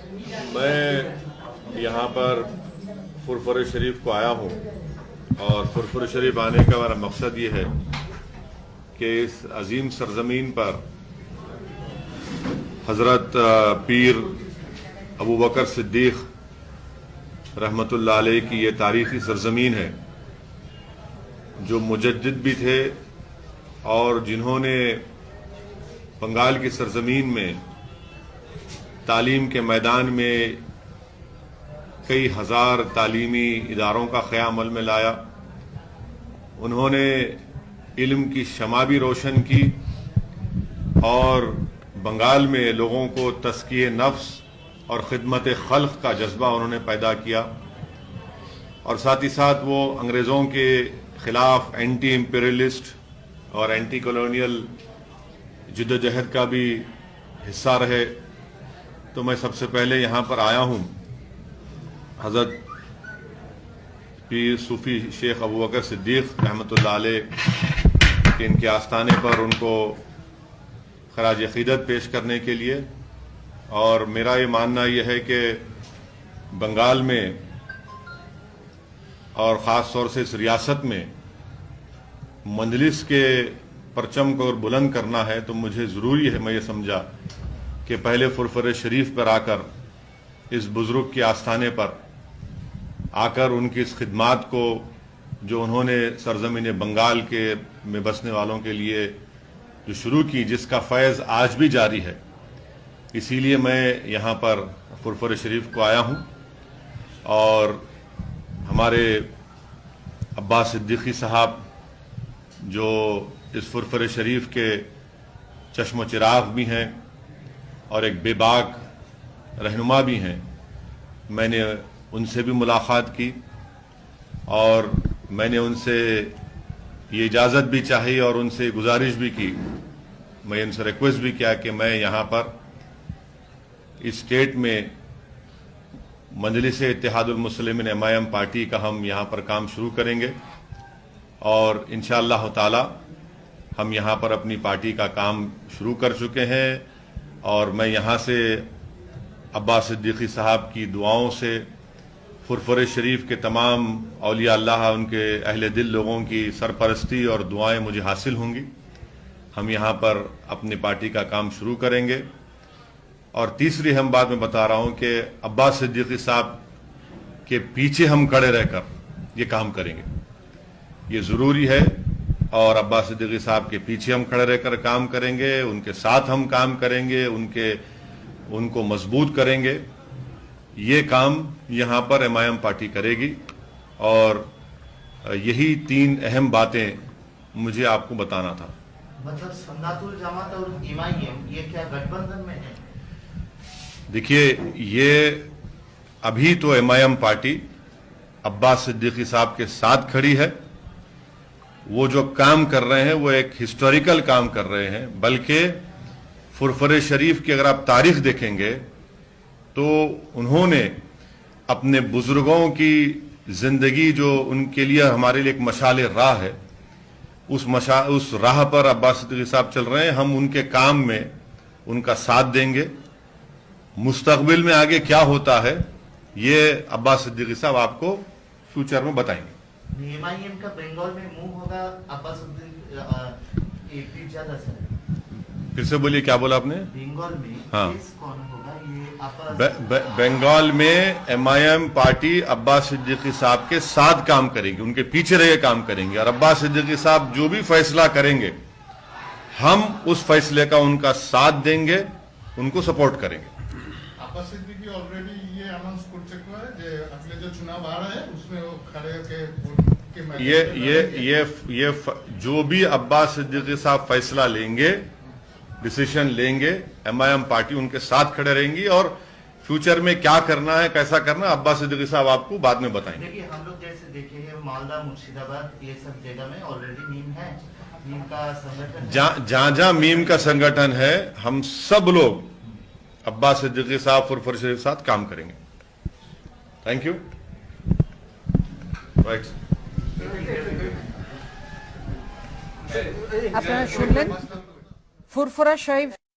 मैं यहाँ पर फुरफुर शरीफ को आया हूँ और फुरफुर शरीफ आने का मेरा मकसद ये है कि इस अजीम सरजमीन पर हज़रत पीर अबू बकर सिद्दीक़ रहमतुल्लाह अलैह की ये तारीख़ी सरजमीन है जो मुजद्दिद भी थे और जिन्होंने बंगाल की सरजमीन में तालीम के मैदान में कई हज़ार तालीमी इदारों का क़याम अमल में लाया। उन्होंने इल्म की शमा भी रोशन की और बंगाल में लोगों को तज़किये नफ्स और ख़िदमत खल्क़ का जज्बा उन्होंने पैदा किया और साथ ही साथ वो अंग्रेज़ों के ख़िलाफ़ एंटी इम्पीरियलिस्ट और एंटी कॉलोनियल जिद्दोजहद का भी हिस्सा रहे। तो मैं सबसे पहले यहाँ पर आया हूँ हज़रत पीर सूफ़ी शेख अबू बकर सिद्दीक़ रहमतुल्लाह अलैह के इनके आस्थाने पर उनको खराज अक़ीदत पेश करने के लिए। और मेरा ये मानना यह है कि बंगाल में और ख़ास तौर से इस रियासत में मजलिस के परचम को अगर बुलंद करना है तो मुझे ज़रूरी है, मैं ये समझा कि पहले फुरफुर शरीफ पर आकर इस बुज़ुर्ग के आस्थाने पर आकर उनकी इस खिदमात को जो उन्होंने सरज़मीन बंगाल के में बसने वालों के लिए जो शुरू की, जिसका फैज़ आज भी जारी है, इसीलिए मैं यहाँ पर फुरफुर शरीफ को आया हूँ। और हमारे अब्बास सिद्दीकी साहब जो इस फुरफुर शरीफ के चश्म चिराग भी हैं और एक बेबाक रहनुमा भी हैं, मैंने उनसे भी मुलाकात की और मैंने उनसे ये इजाज़त भी चाही और उनसे गुजारिश भी की, मैं उनसे रिक्वेस्ट भी किया कि मैं यहाँ पर इस स्टेट में मजलिस इत्तेहादुल मुस्लिमीन एमआईएम पार्टी का हम यहाँ पर काम शुरू करेंगे और इंशाअल्लाह ताला हम यहाँ पर अपनी पार्टी का काम शुरू कर चुके हैं। और मैं यहाँ से अब्बास सिद्दीकी साहब की दुआओं से फुरफुर शरीफ के तमाम औलिया अल्लाह, उनके अहले दिल लोगों की सरपरस्ती और दुआएं मुझे हासिल होंगी। हम यहाँ पर अपनी पार्टी का काम शुरू करेंगे। और तीसरी हम बात मैं बता रहा हूँ कि अब्बास सिद्दीकी साहब के पीछे हम खड़े रहकर ये काम करेंगे, ये ज़रूरी है। और अब्बास सिद्दीकी साहब के पीछे हम खड़े रहकर काम करेंगे, उनके साथ हम काम करेंगे, उनको मजबूत करेंगे। ये काम यहाँ पर एमआईएम पार्टी करेगी और यही तीन अहम बातें मुझे आपको बताना था। मतलब सुन्नतुल जमात और एमआईएम ये क्या गठबंधन में है? देखिए, ये अभी तो एमआईएम पार्टी अब्बास सिद्दीकी साहब के साथ खड़ी है। वो जो काम कर रहे हैं वो एक हिस्टोरिकल काम कर रहे हैं, बल्कि फुरफुर शरीफ की अगर आप तारीख देखेंगे तो उन्होंने अपने बुजुर्गों की जिंदगी जो उनके लिए हमारे लिए एक मशाल राह है, उस राह पर अब्बास सिद्दीकी साहब चल रहे हैं। हम उनके काम में उनका साथ देंगे। मुस्तकबिल में आगे क्या होता है ये अब्बास सिद्दीकी साहब आपको फ्यूचर में बताएंगे। एमआईएम का बंगाल में मूव होगा अब्बास सिद्दीकी ज्यादा से। फिर से बोलिए, क्या बोला आपने? बंगाल में हाँ, कौन होगा ये बंगाल में एमआईएम पार्टी अब्बास सिद्दीकी साहब के साथ काम करेगी, उनके पीछे रह काम करेंगे। और अब्बास सिद्दीकी साहब जो भी फैसला करेंगे हम उस फैसले का उनका साथ देंगे, उनको सपोर्ट करेंगे। अब्बास सिद्दीकी ऑलरेडी ये अनाउंस कर चुका है कि अगले जो चुनाव आ रहा है उसमें वो खड़े के ये जो भी अब्बास सिद्दीकी साहब फैसला लेंगे, डिसीजन लेंगे, एमआईएम पार्टी उनके साथ खड़े रहेंगी। और फ्यूचर में क्या करना है, कैसा करना है, अब्बास सिद्दीकी साहब आपको बाद में बताएंगे। देखिए, हम लोग जैसे देखेंगे मालदा, मुर्शिदाबाद, ये सब जगह में ऑलरेडी मीम है, मीम का संगठन, जहां मीम का संगठन है, हम सब लोग अब्बास सिद्दीकी साहब फुरफुर शरीफ के साथ काम करेंगे। Thank you. राइट, আপনারা শুনলেন ফুরফুরা শরীফ